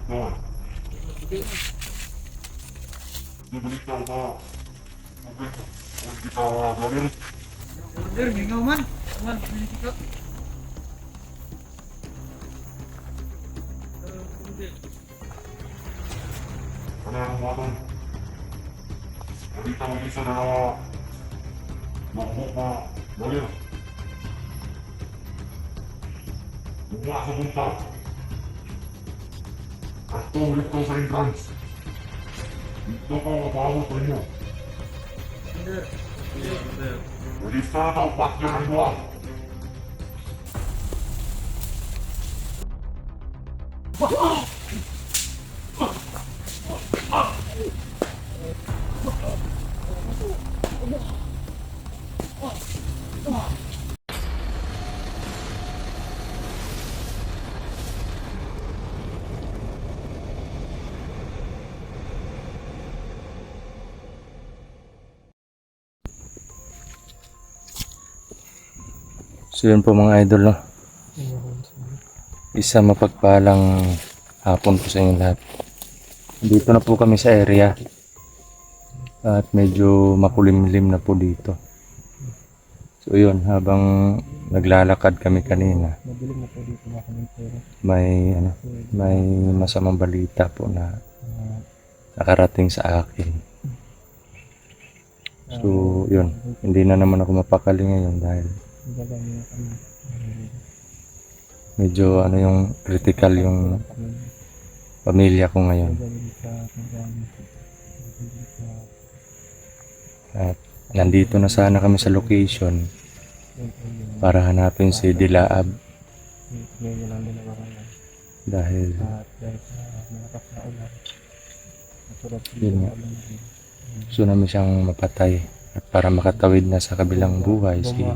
Doon. Bibalik ka ba? Tubig. Hindi ka galing. Order, mingaw man. Man, pinili ka. Ano yung mga doon? Balita mo isa na magbuk na galing. Bumula sa bunta. At tulit ko sa entrance. Dito ko mapawag sa inyo. Order. Order. Balita na ang patyo ng luwa. So yun po mga idol, no? Isa mapagpalang hapon po sa inyo lahat. Dito na po kami sa area. At medyo makulimlim na po dito. So yun, habang naglalakad kami kanina, may masamang balita po na nakarating sa akin. So yun, hindi na naman ako mapakali ngayon dahil medyo yung critical yung pamilya ko ngayon. At nandito na sana kami sa location para hanapin si Dilaab dahil yun nga, gusto namin siyang mapatay at para makatawid na sa kabilang buhay si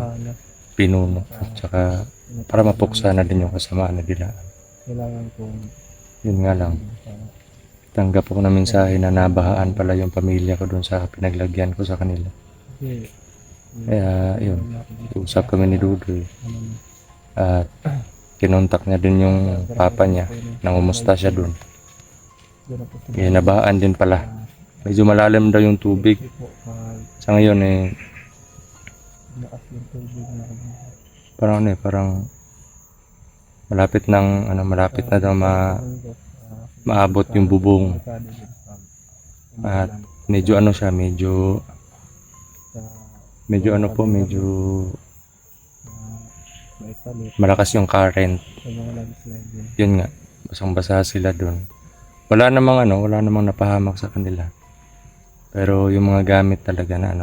Pinuno at saka para mapuksa na din yung kasamaan na Dilaab. Yun nga lang, tanggap ako ng mensahe na nabahaan pala yung pamilya ko doon sa pinaglagyan ko sa kanila. Kaya yun, usap kami ni Dudoy at kinontak niya din yung papa niya nang umusta siya doon. Kaya nabahaan din pala, medyo malalim daw yung tubig sa ngayon parang malapit na daw maabot yung bubong. At medyo malakas yung current. Yun nga, basang-basa sila doon. Wala namang napahamak sa kanila. Pero yung mga gamit talaga na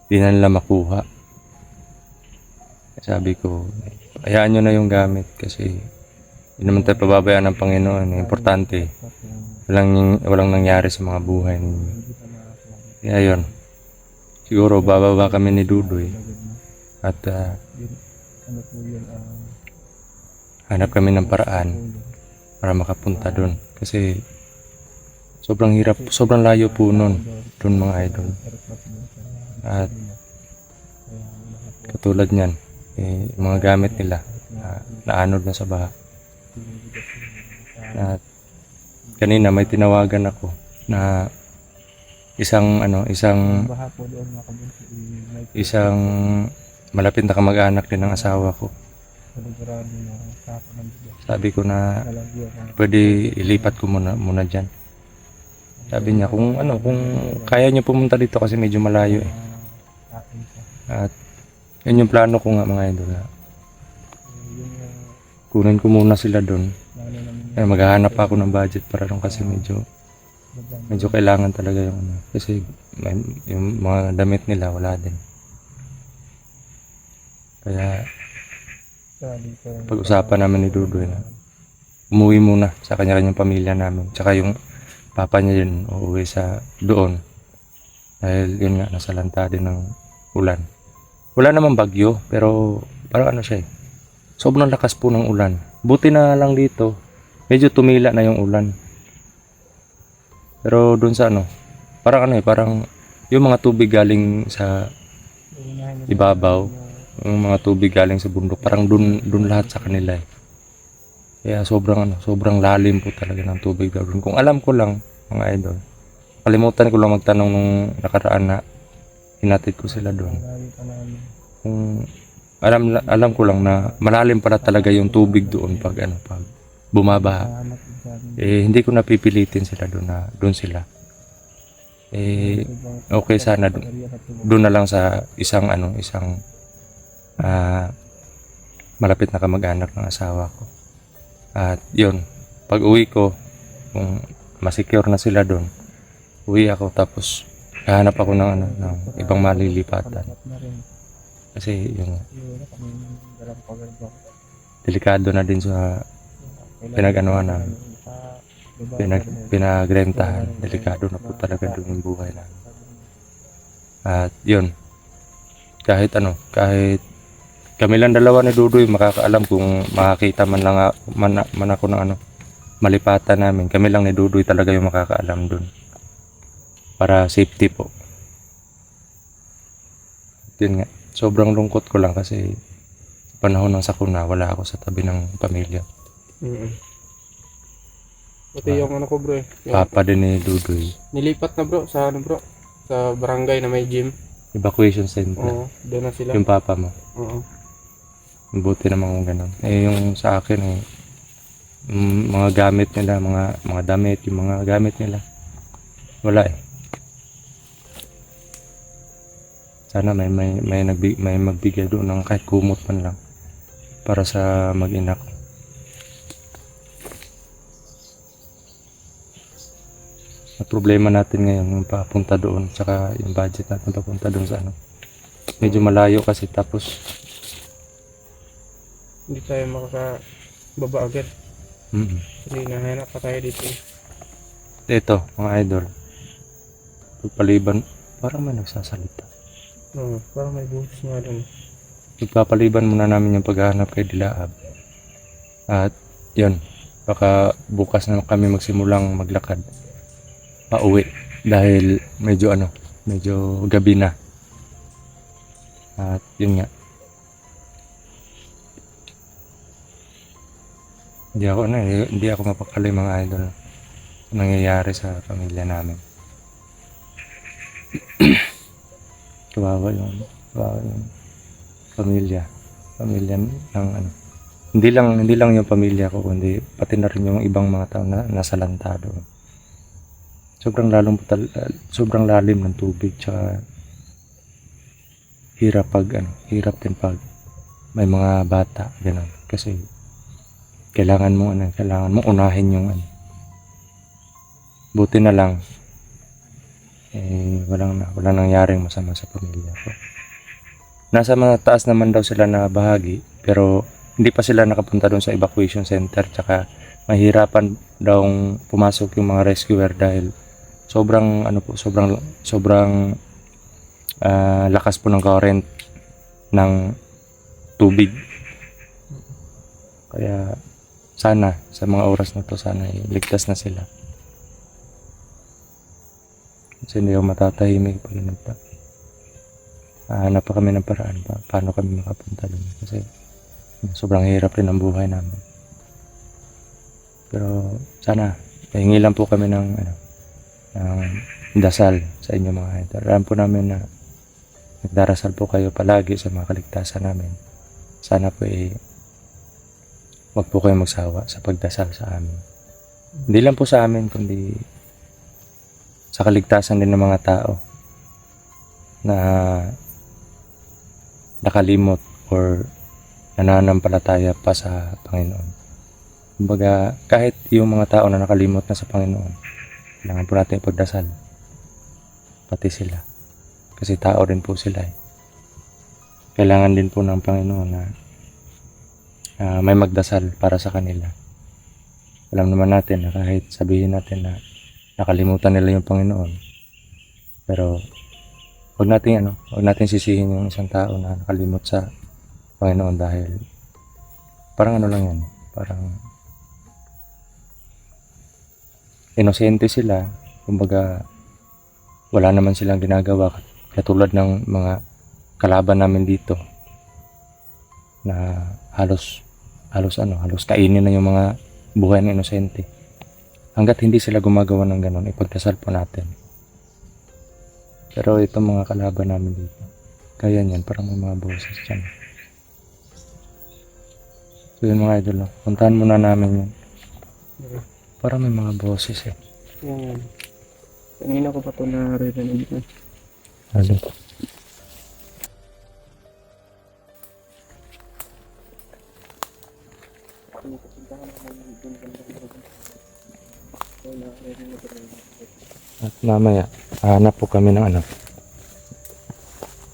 di na nila makuha. Sabi ko, hayaan nyo na yung gamit kasi hindi naman tayo pababayaan ng Panginoon. Importante, walang nangyari sa mga buhay ninyo. Kaya yun, siguro bababa kami ni Dudoy at hanap kami ng paraan para makapunta doon. Kasi sobrang hirap, sobrang layo po doon mga idol. At katulad niyan, yung mga gamit nila naanod na sa baha. At kanina may tinawagan ako na isang malapit na kamag-anak din ng asawa ko. Sabi ko na pwede ilipat ko muna dyan. Sabi niya kung kaya niyo pumunta dito kasi medyo malayo eh. At yun yung plano ko nga mga idol. Kunin ko muna sila doon. Maghahanap pa ako ng budget para doon kasi medyo kailangan talaga yung kasi yung mga damit nila wala din. Kaya pag-usapan namin ni Dudoy na umuwi muna sa kanya-kanyang pamilya namin. Tsaka yung papa niya yun uuwi sa doon. Dahil yun nga, nasa lanta din ng ulan. Wala namang bagyo, pero parang siya eh. Sobrang lakas po ng ulan. Buti na lang dito, medyo tumila na yung ulan. Pero doon sa parang yung mga tubig galing sa ibabaw, yung mga tubig galing sa bundok, parang doon lahat sa kanila eh. Kaya sobrang lalim po talaga ng tubig daw doon. Kung alam ko lang, mga idol, kalimutan ko lang magtanong nung nakaraan na hinatid ko sila doon. Malayo pa namin. Kung alam ko lang na malalim pala talaga yung tubig doon pag bumabaha. Hanap din sa amin. Hindi ko napipilitin sila doon sila. Okay sana doon na lang sa isang malapit na kamag-anak ng asawa ko. At yun, pag uwi ko, kung masecure na sila doon, uwi ako tapos hahanap ako ng ibang malilipatan. Hanap na rin. Kasi yung Wala kami dalang pagalbak. delikado na din sa pinag-anuhan na pinagrentahan. Delikado na po talaga doon yung buhay namin. At yun, kahit kami lang dalawa ni Dudoy makakaalam kung makakita man ako ng malipatan namin. Kami lang ni Dudoy talaga yung makakaalam doon. Para safety po. Yun nga, sobrang lungkot ko lang kasi sa panahon ng sakuna, wala ako sa tabi ng pamilya. Pati yung ano ko bro eh. Yung Papa din ni Dudoy. nilipat na bro sa bro. Sa barangay na may gym. Evacuation center. Oo, doon na sila. Yung papa mo. Oo. Buti naman kung ganun. Yung sa akin, mga gamit nila, mga damit, yung mga gamit nila. Wala eh. Sana may magbigay doon ng kahit kumot man lang para sa mag-ina ko. Ang problema natin ngayon yung papunta doon, tsaka yung budget natin papunta doon sa medyo malayo kasi tapos Hindi tayo makakababa agad. Kasi nahanap pa tayo dito eh. Ito, mga idol. Pagpaliban, parang may nagsasalita. Oo, parang may buhos nga doon. Pagpapaliban muna namin yung paghahanap kay Dilaab. At yun, baka bukas na kami magsimulang maglakad pauwi dahil medyo gabi na. At yun nga. Hindi ako mapakali mga idol nangyayari sa pamilya namin. Kawawa yung pamilya ng hindi lang yung pamilya ko kundi pati na rin yung ibang mga tao na nasa lanta doon. Sobrang lalim ng tubig tsaka hirap din pag may mga bata ganun kasi kailangan mo unahin yung buti na lang walang nangyaring masama sa pamilya ko. Nasa mataas naman daw sila na bahagi pero hindi pa sila nakapunta doon sa evacuation center tsaka mahirapan daw pumasok yung mga rescuer dahil sobrang lakas po ng current ng tubig. Kaya sana sa mga oras na to sana ligtas na sila. Kasi hindi ako matatahimik pag ganito. Hanap pa kami ng paraan paano kami makapunta doon kasi sobrang hirap rin ang buhay namin. Pero sana hingi lang po kami ng dasal sa inyo mga idol. Alam po namin na nagdarasal po kayo palagi sa mga kaligtasan namin. Sana po wag po kayo magsawa sa pagdasal sa amin. Hindi lang po sa amin kundi sa kaligtasan din ng mga tao na nakalimot or nananampalataya pa sa Panginoon. Kumbaga, kahit yung mga tao na nakalimot na sa Panginoon, kailangan po natin ipagdasal. Pati sila. Kasi tao din po sila eh. Kailangan din po ng Panginoon na may magdasal para sa kanila. Alam naman natin na kahit sabihin natin na nakalimutan nila yung Panginoon, pero wag natin sisihin yung isang tao na nakalimot sa Panginoon dahil parang lang yan, parang inosente sila, kumbaga wala naman silang ginagawa katulad ng mga kalaban namin dito na halos halos kainin na yung mga buhay ng inosente. Hanggat hindi sila gumagawa ng ganun, ipagdasal po natin. Pero itong mga kalaban namin dito, kaya niyan, parang may mga boses dyan. So yun mga idol, no? Puntahan muna namin yun. Parang may mga boses eh. Yan. Kanina ko pa ito naririnig na. Ano? At mamaya, hanap po kami ng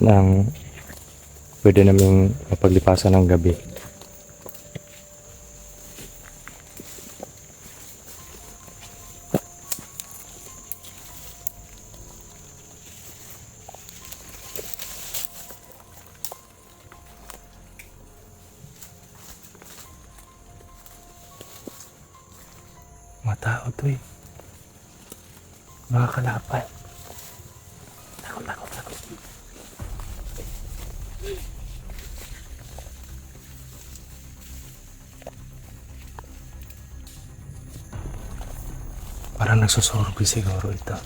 ng pwede naming mapaglipasan ng gabi. Mga tao to eh. Mga kalapay. Takot. Parang nagsusurbi siguro ito.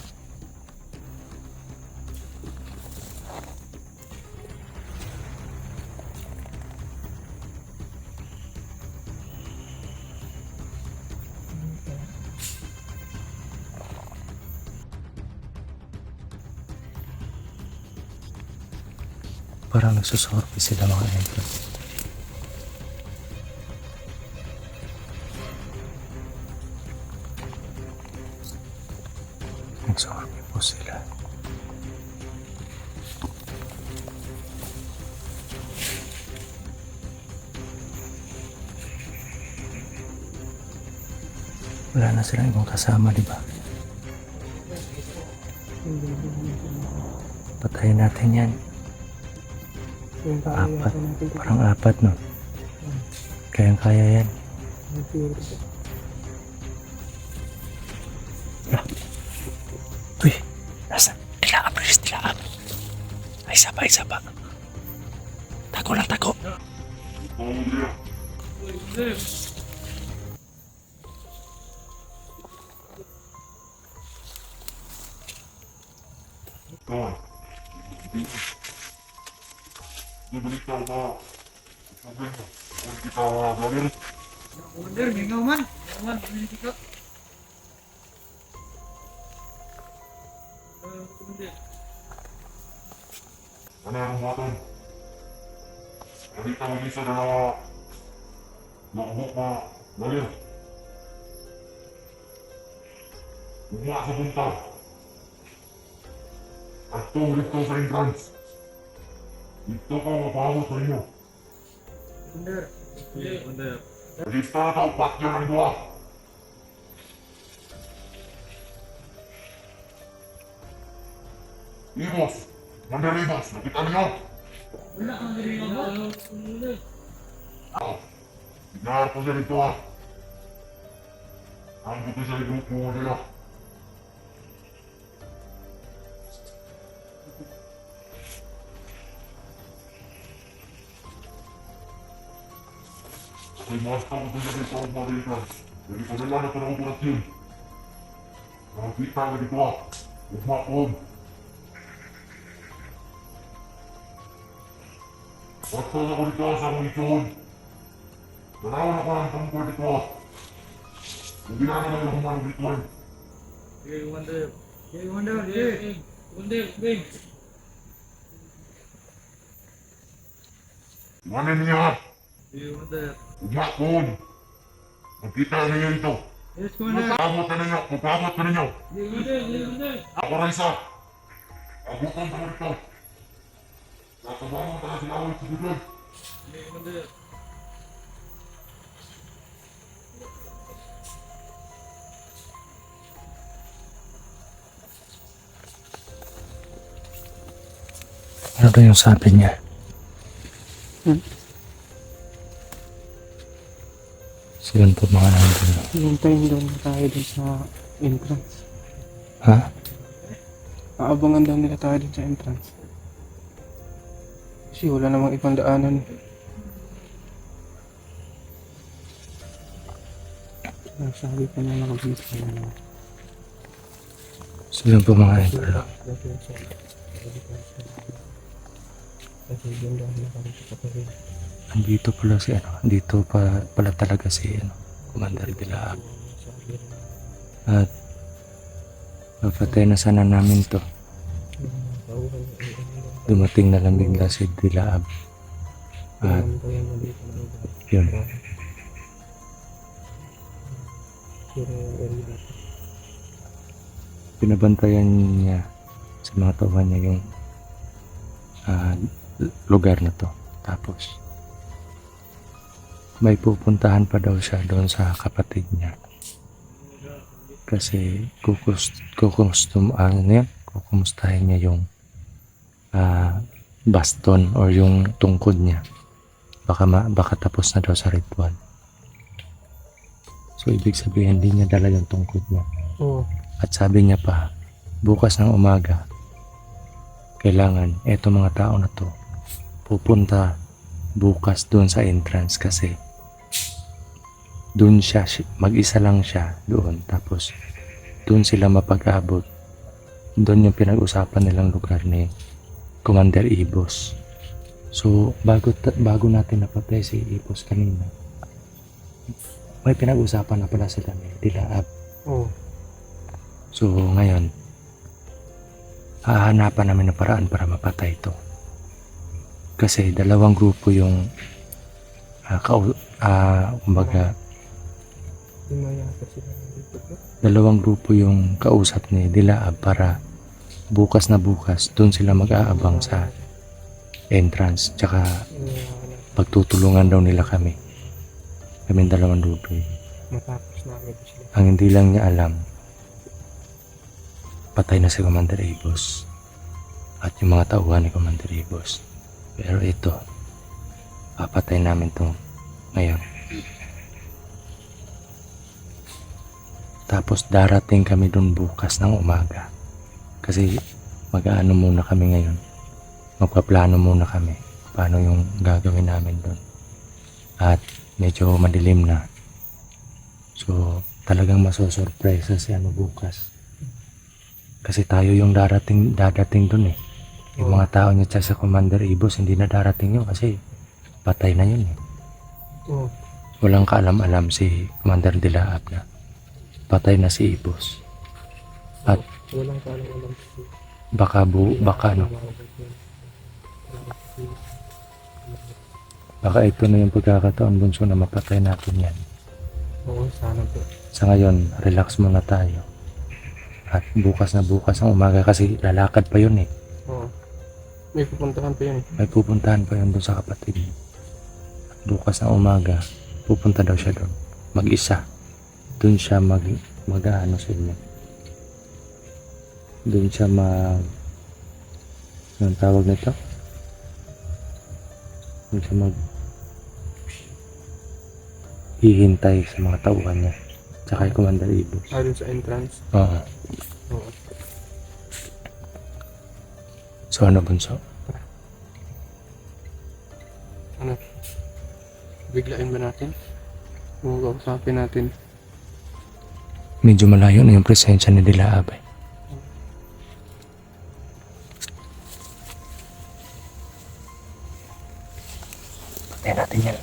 Parang nagsusurbi sila mga idol. Nagsusurbi po sila. Wala na silang ibang kasama, di ba? Patayin natin yan. Yung kaya Apat. natin ito. Parang apat, no? Kayang-kaya yan. Uy! Nasa? Dilaap, Chris, dilaap. Ay, isa pa. Tago lang, tago. Ikaw. Dibalita ka. Sabi mo, kung kita galing. Commander, mingaw man. Commander. Commander. Ano yung natin? Balita mo isa na nakabuk na galing. Bumwa sa punta. At tumulito sa entrance. Dito ka mapahawag sa inyo. Commander. Commander. Lista na tao, patyo ng dua. Ibos, Mandaribos, nakita niyo? Wala kang galing ako. Commander. Ako, inaharap ko siya dito ha. Ang buto siya grupo nila. May master ko siya dito ang paritan. Jadi ko nila na parang kurat yun. Nakakita ka dito ha. Umakon. Basta ako dito sa mga itoon. Nanawan ako ng tungkol dito ha. Hindi na naman yung humanong dito ha. Okay, Commander. Okay, Commander. Okay. Commander, okay. Iwanan niya ha. Okay, Commander. Umakon. Nakita niyo ito. Yes, Commander. Pagkabot na ninyo. Pagkabot na ninyo. Okay, Commander. Okay, Commander. Ako rin sa. Abutan ko rito. Nakabangon ka na sila awal sa bigay. Okay, Commander. Ano daw yung sabi niya? So yun po mga idol. Hintayin doon tayo dun sa entrance. Ha? Aabangan daw nila tayo dun sa entrance. Kasi wala namang ibang daanan. Sabi ko na nakabisa na. So yun po mga idol. Kasi yun daw nakabisa pa rin. Andito pala si dito pa pala talaga si Commander Dilaab. At mapatay na sana namin to. Dumating na lang bigla si Dilaab. At yun. Pinabantayan niya sa mga tauhan niya yung lugar na to. Tapos may pupuntahan pa daw siya doon sa kapatid niya. Kasi kukumustahin niya yung baston or yung tungkod niya. Baka tapos na daw sa ritual. So ibig sabihin hindi niya dala yung tungkod niya. Oo. At sabi niya pa, bukas ng umaga, kailangan eto mga tao na to pupunta bukas doon sa entrance kasi doon siya, mag-isa lang siya doon. Tapos doon sila mapag-abot. Doon yung pinag-usapan nilang lugar ni Commander Ibos. So bago natin napatay si Ibos kanina, may pinag-usapan na pala sila ni Dilaab. Oo. So ngayon, hahanapan namin ng paraan para mapatay ito. Kasi dalawang grupo yung kumbaga, dalawang grupo yung kausap ni Dilaab para bukas na bukas doon sila mag-aabang sa entrance. Tsaka pagtutulungan daw nila kami dalawang grupo. Matapos namin sila. Ang hindi lang niya alam, patay na si Commander Ibos at yung mga tauhan ni Commander Ibos. Pero ito, papatay namin to ngayon. Tapos darating kami dun bukas ng umaga. Kasi mag-aano muna kami ngayon. Magpaplano muna kami paano yung gagawin namin dun. At medyo madilim na. So talagang masosurpresa si bukas. Kasi tayo yung dadating dun eh. Yung mga tao niya sa Commander Ibos hindi na darating yun kasi patay na yun eh. Oo. Walang kaalam-alam si Commander Dilaab na patay na si Ibos. At Walang kaalam-alam. baka ito na yung pagkakataon bunso na mapatay natin yan. Oo, sana po. Sa ngayon, relax muna tayo. At bukas na bukas ang umaga kasi lalakad pa yun eh. Oo. May pupuntahan pa yun eh. May pupuntahan pa yun doon sa kapatid niya. At bukas na umaga, pupunta daw siya doon. Mag-isa. Doon siya mag-ano sa inyo. Doon siya anong tawag nito? Doon siya hihintay sa mga tauhan niya. Tsaka kay Commander Ibos. Doon sa entrance. Oo. Oo. So ano bunso? Ano? Biglain ba natin? O kausapin natin? Medyo malayo na yung presensya ni Dilaab eh. Patay natin yan.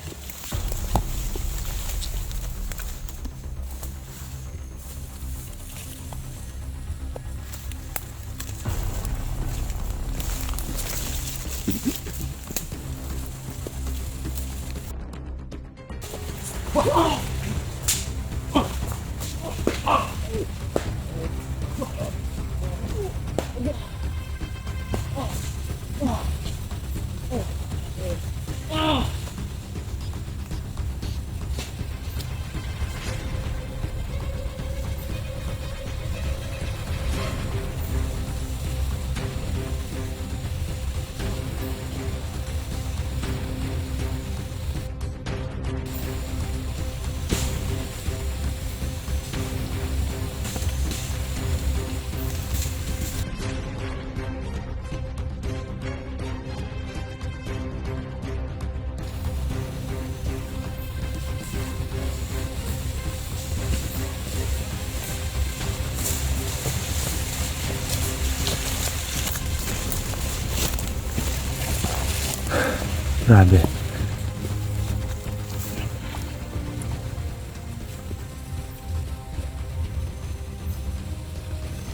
Grabe.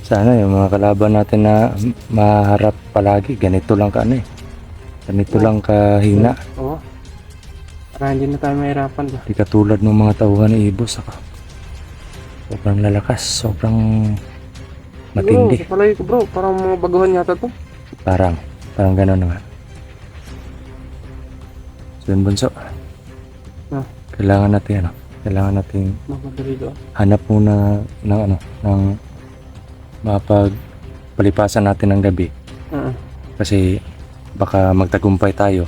Sana yung mga kalaban natin na maharap palagi, ganito lang ka ano eh. Ganito lang kahina. Oo. Para hindi na tayo mahirapan ba? Di katulad ng mga tauhan ni Ibo, saka sobrang lalakas, sobrang matindi. Bro, sa palay ko bro, parang mga baguhan yata to. Parang gano'n na nga. So yun, Bunso. Ah. Kailangan natin Mamadali doon. hanap muna ng ng mapagpalipasan natin ng gabi. Kasi baka magtagumpay tayo.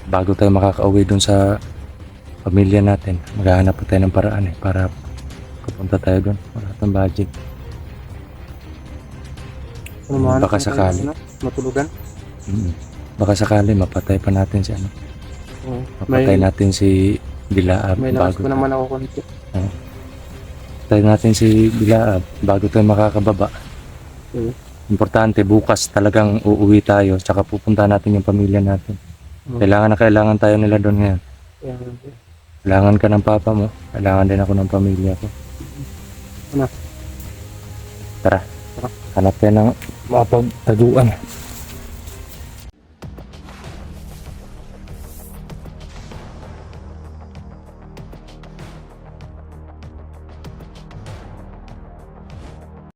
Bago tayo makakauwi dun sa pamilya natin, maghahanap pa tayo ng paraan para kapunta tayo dun. Wala tayong budget. Baka sakali. Matulugan. Baka sakali mapatay pa natin si Oo. mapatay natin si Dilaab May lakas bago pa naman ako konti. patay natin si Dilaab bago tayo makakababa. Importante bukas talagang uuwi tayo, tsaka pupunta natin yung pamilya natin. Kailangan tayo nila doon ngayon. Kailangan ka ng papa mo, kailangan din ako ng pamilya ko. Ano? Tara. Hanap tayo ng mapagtaguan.